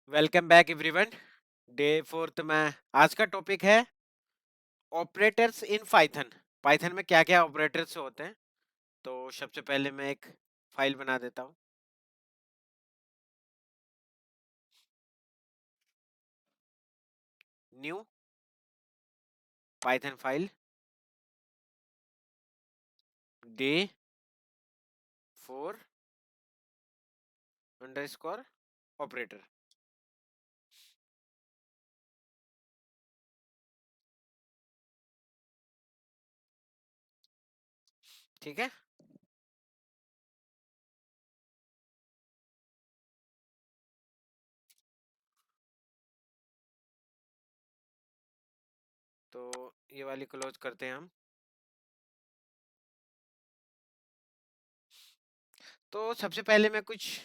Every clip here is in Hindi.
Welcome back everyone. Day fourth में आज का टॉपिक है ऑपरेटर्स इन पाइथन। पाइथन में क्या क्या ऑपरेटर्स होते हैं। तो सबसे पहले मैं एक फाइल बना देता हूँ। New Python file day 4 underscore operator. ठीक है। तो ये वाली क्लोज करते हैं हम। तो सबसे पहले मैं कुछ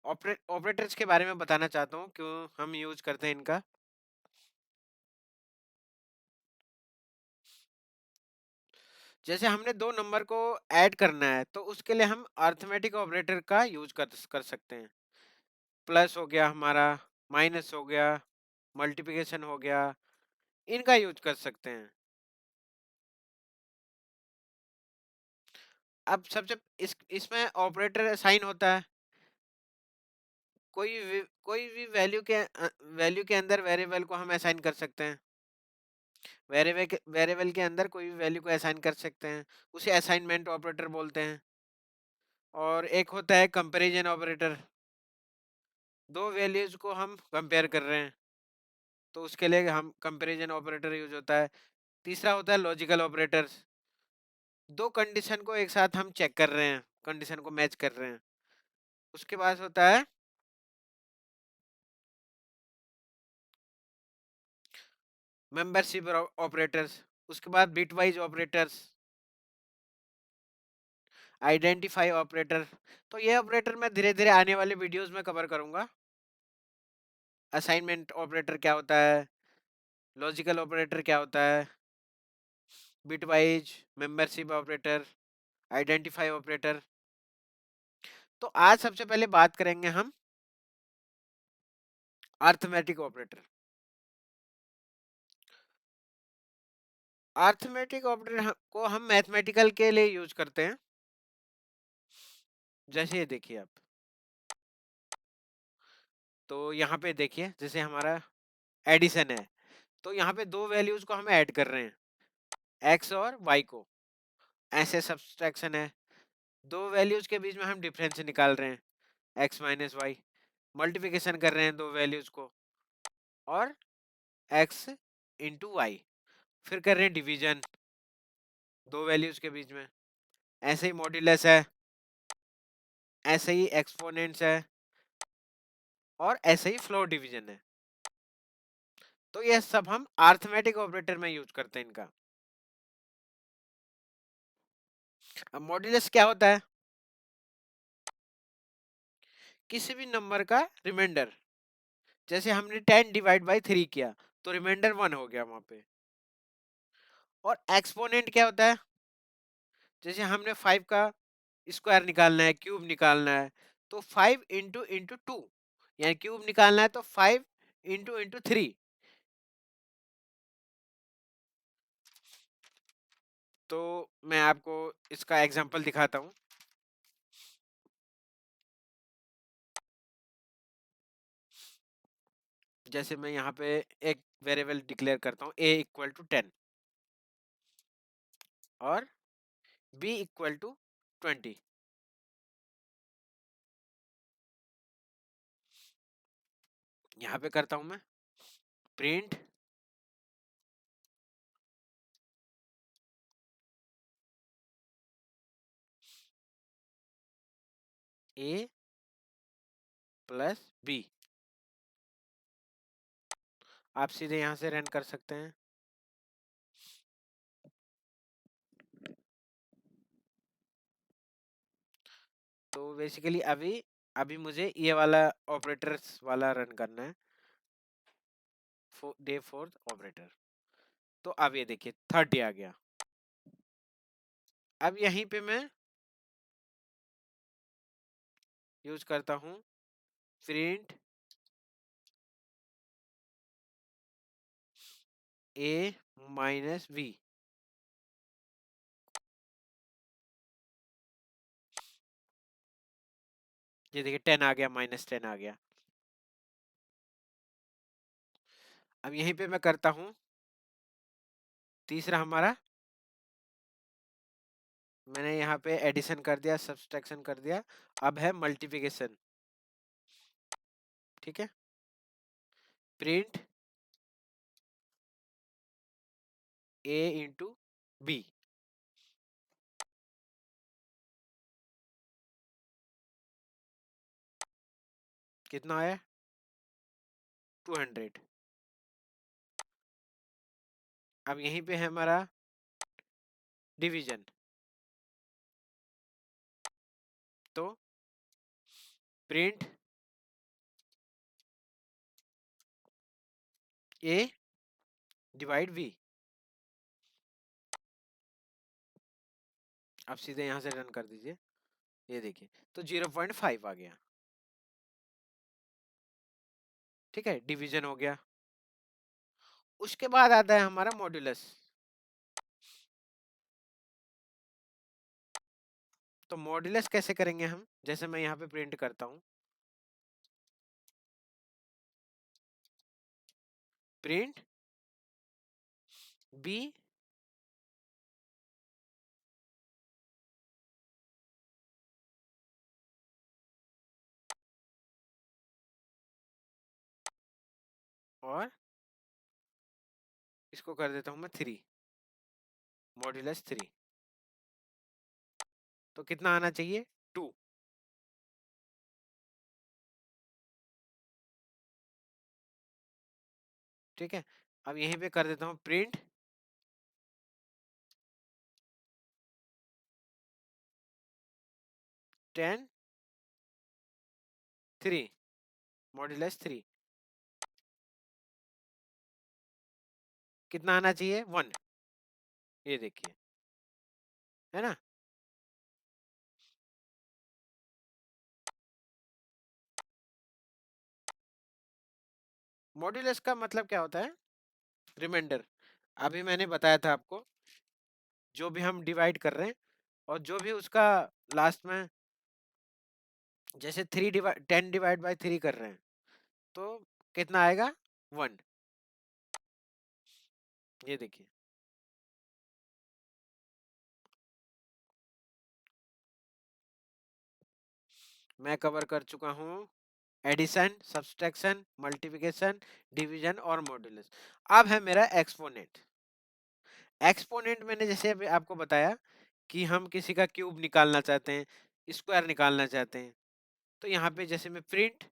ऑपरेटर्स के बारे में बताना चाहता हूँ, क्यों हम यूज करते हैं इनका। जैसे हमने दो नंबर को ऐड करना है तो उसके लिए हम अर्थमेटिक ऑपरेटर का यूज कर सकते हैं। प्लस हो गया हमारा, माइनस हो गया, मल्टीप्लिकेशन हो गया, इनका यूज कर सकते हैं। अब सबसे इसमें ऑपरेटर असाइन होता है। कोई भी वैल्यू के अंदर वेरिएबल को हम असाइन कर सकते हैं। वेरिएबल के अंदर कोई भी वैल्यू को असाइन कर सकते हैं। उसे असाइनमेंट ऑपरेटर बोलते हैं। और एक होता है कंपैरिजन ऑपरेटर। दो वैल्यूज को हम कंपेयर कर रहे हैं तो उसके लिए हम कंपैरिजन ऑपरेटर यूज होता है। तीसरा होता है लॉजिकल ऑपरेटर्स। दो कंडीशन को एक साथ हम चेक कर रहे हैं, कंडीशन को मैच कर रहे हैं। उसके बाद होता है मेंबरशिप ऑपरेटर्स। उसके बाद बिटवाइज ऑपरेटर्स, आइडेंटिफाई ऑपरेटर। तो ये ऑपरेटर मैं धीरे धीरे आने वाले वीडियोस में कवर करूंगा। असाइनमेंट ऑपरेटर क्या होता है, लॉजिकल ऑपरेटर क्या होता है, bitwise, membership operator, identify operator. तो आज सबसे पहले बात करेंगे हम अर्थमेटिक ऑपरेटर। अर्थमेटिक ऑपरेटर को हम मैथमेटिकल के लिए यूज करते हैं। जैसे ये देखिए आप, तो यहाँ पे देखिए जैसे हमारा एडिशन है, तो यहाँ पे दो वैल्यूज को हम ऐड कर रहे हैं, एक्स और वाई को। ऐसे सब्सट्रैक्शन है, दो वैल्यूज के बीच में हम डिफरेंस निकाल रहे हैं, एक्स माइनस वाई। मल्टीप्लिकेशन कर रहे हैं दो वैल्यूज को, और एक्स इंटू वाई। फिर कर रहे हैं डिवीजन दो वैल्यूज के बीच में। ऐसे ही मॉड्यूलस है, ऐसे ही एक्सपोनेंट्स है, और ऐसे ही फ्लोर डिवीजन है। तो ये सब हम अर्थमेटिक ऑपरेटर में यूज करते हैं इनका। अब मॉड्यूलस क्या होता है, किसी भी नंबर का रिमाइंडर। जैसे हमने 10 डिवाइड बाई 3 किया तो रिमाइंडर 1 हो गया वहां पे। और एक्सपोनेंट क्या होता है, जैसे हमने 5 का स्क्वायर निकालना है, क्यूब निकालना है, तो 5 इंटू इंटू टू, यानी क्यूब निकालना है तो 5 इंटू इंटू 3। तो मैं आपको इसका एग्जांपल दिखाता हूँ। जैसे मैं यहाँ पे एक वेरिएबल डिक्लेयर करता हूँ, a इक्वल टू 10 और b इक्वल टू 20। यहाँ पे करता हूँ मैं प्रिंट a प्लस b। आप सीधे यहाँ से रन कर सकते हैं। तो बेसिकली अभी अभी मुझे ये वाला ऑपरेटर्स वाला रन करना है, डे फोर्थ ऑपरेटर। तो अब ये देखिए 30 आ गया। अब यहीं पे मैं यूज करता हूँ प्रिंट ए माइनस वी। ये देखिए 10 आ गया, -10 आ गया। अब यहीं पे मैं करता हूं तीसरा हमारा, मैंने यहाँ पे एडिशन कर दिया, सब्सट्रैक्शन कर दिया, अब है मल्टीप्लिकेशन। ठीक है, प्रिंट ए इंटू बी। कितना आया? 200। अब यहीं पे है हमारा डिवीजन, तो प्रिंट ए डिवाइड वी। अब सीधे यहाँ से रन कर दीजिए, ये देखिए तो 0.5 आ गया। ठीक है, डिवीजन हो गया। उसके बाद आता है हमारा मॉड्यूलस। तो मॉड्यूलस कैसे करेंगे हम, जैसे मैं यहाँ पे प्रिंट करता हूँ, प्रिंट बी और इसको कर देता हूँ मैं 3, मॉड्यूलस 3। तो कितना आना चाहिए? 2। ठीक है, अब यहीं पे कर देता हूँ प्रिंट टेन 3, मॉड्यूलस 3। कितना आना चाहिए? 1। ये देखिए, है ना। मॉड्यूलस का मतलब क्या होता है? रिमाइंडर। अभी मैंने बताया था आपको, जो भी हम डिवाइड कर रहे हैं और जो भी उसका लास्ट में, जैसे 10 डिवाइड बाई 3 कर रहे हैं, तो कितना आएगा? 1। ये देखिए, मैं कवर कर चुका हूँ एडिशन, सब्सट्रैक्शन, मल्टीप्लिकेशन, डिवीजन और मॉड्यूलस। अब है मेरा एक्सपोनेंट। एक्सपोनेंट मैंने जैसे अभी आपको बताया कि हम किसी का क्यूब निकालना चाहते हैं, स्क्वायर निकालना चाहते हैं, तो यहाँ पे जैसे मैं प्रिंट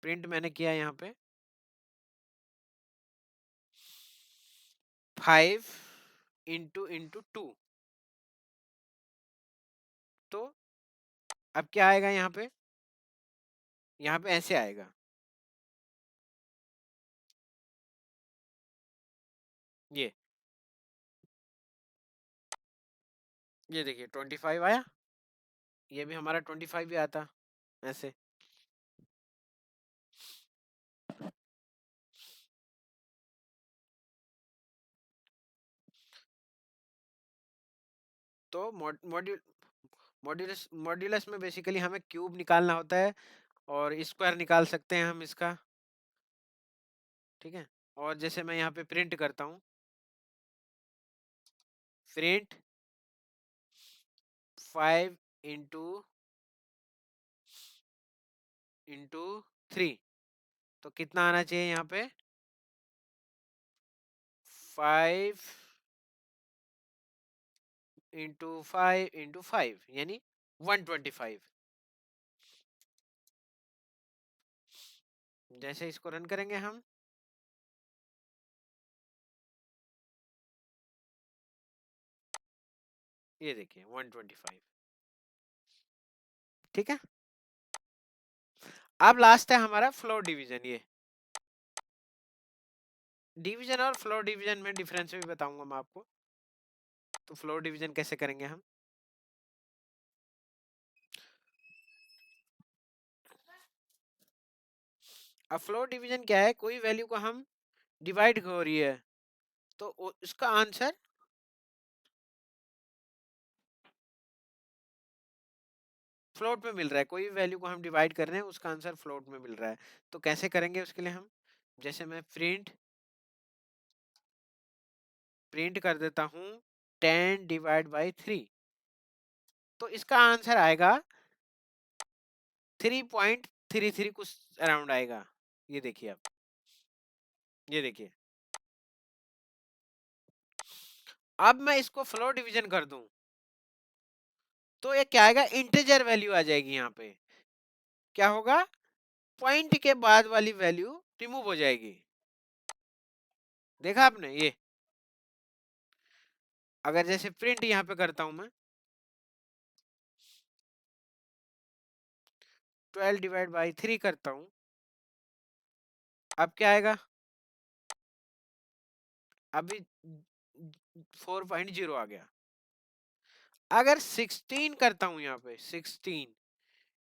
मैंने किया यहाँ पे 5 इंटू 2। तो अब क्या आएगा यहाँ पे? यहाँ पे ऐसे आएगा, ये ये देखिए 25 आया। ये भी हमारा 25 ही आता ऐसे। तो मॉड्यूलस में बेसिकली हमें क्यूब निकालना होता है और स्क्वायर निकाल सकते हैं हम इसका। ठीक है, और जैसे मैं यहाँ पे प्रिंट करता हूँ, प्रिंट 5 इंटू 3, तो कितना आना चाहिए यहाँ पे? 5 इंटू 5 यानी 125। जैसे इसको रन करेंगे हम, ये देखिए 125। ठीक है, अब लास्ट है हमारा फ्लोर डिवीजन। ये डिवीजन और फ्लोर डिवीजन में डिफरेंस भी बताऊंगा मैं आपको। तो फ्लोर डिवीजन कैसे करेंगे हम? अब फ्लोट डिवीजन क्या है, कोई वैल्यू को हम डिवाइड हो रही है तो इसका आंसर फ्लोट में मिल रहा है, कोई वैल्यू को हम डिवाइड कर रहे हैं उसका आंसर फ्लोट में मिल रहा है। तो कैसे करेंगे उसके लिए हम, जैसे मैं प्रिंट कर देता हूं 10 डिवाइड बाई 3, तो इसका आंसर आएगा 3.33 कुछ अराउंड आएगा। ये देखिए आप, ये देखिए। अब मैं इसको फ्लोट डिवीजन कर दूं तो ये क्या आएगा, इंटीजर वैल्यू आ जाएगी। यहाँ पे क्या होगा, पॉइंट के बाद वाली वैल्यू रिमूव हो जाएगी। देखा आपने ये, अगर जैसे प्रिंट यहाँ पे करता हूं मैं 12 डिवाइड बाई 3 करता हूं, अब क्या आएगा, अभी 4.0 आ गया। अगर 16 करता हूं यहाँ पे 16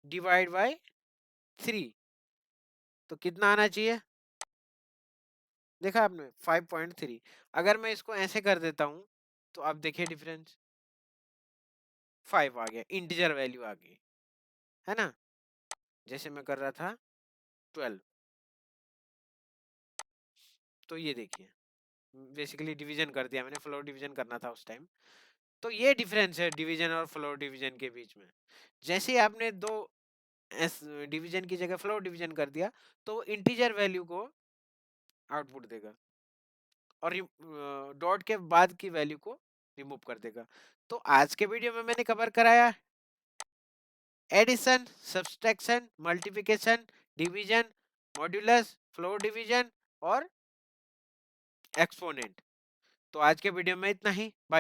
डिवाइड बाई 3 तो कितना आना चाहिए, देखा आपने 5.3। अगर मैं इसको ऐसे कर देता हूं तो अब देखिए डिफरेंस 5 आ गया, इंटीजर वैल्यू आ गई है ना। जैसे मैं कर रहा था 12, तो ये देखिए बेसिकली डिवीजन कर दिया मैंने, फ्लोर डिवीजन करना था उस टाइम। तो ये डिफरेंस है डिवीजन और फ्लोर डिवीजन के बीच में। जैसे ही आपने दो डिवीजन की जगह फ्लोर डिवीजन कर दिया तो इंटीजर वैल्यू को आउटपुट देगा और डॉट के बाद की वैल्यू को रिमूव कर देगा। तो आज के वीडियो में मैंने कवर कराया addition, subtraction, multiplication, division, modulus, floor division और एक्सपोनेंट। तो आज के वीडियो में इतना ही। बाय।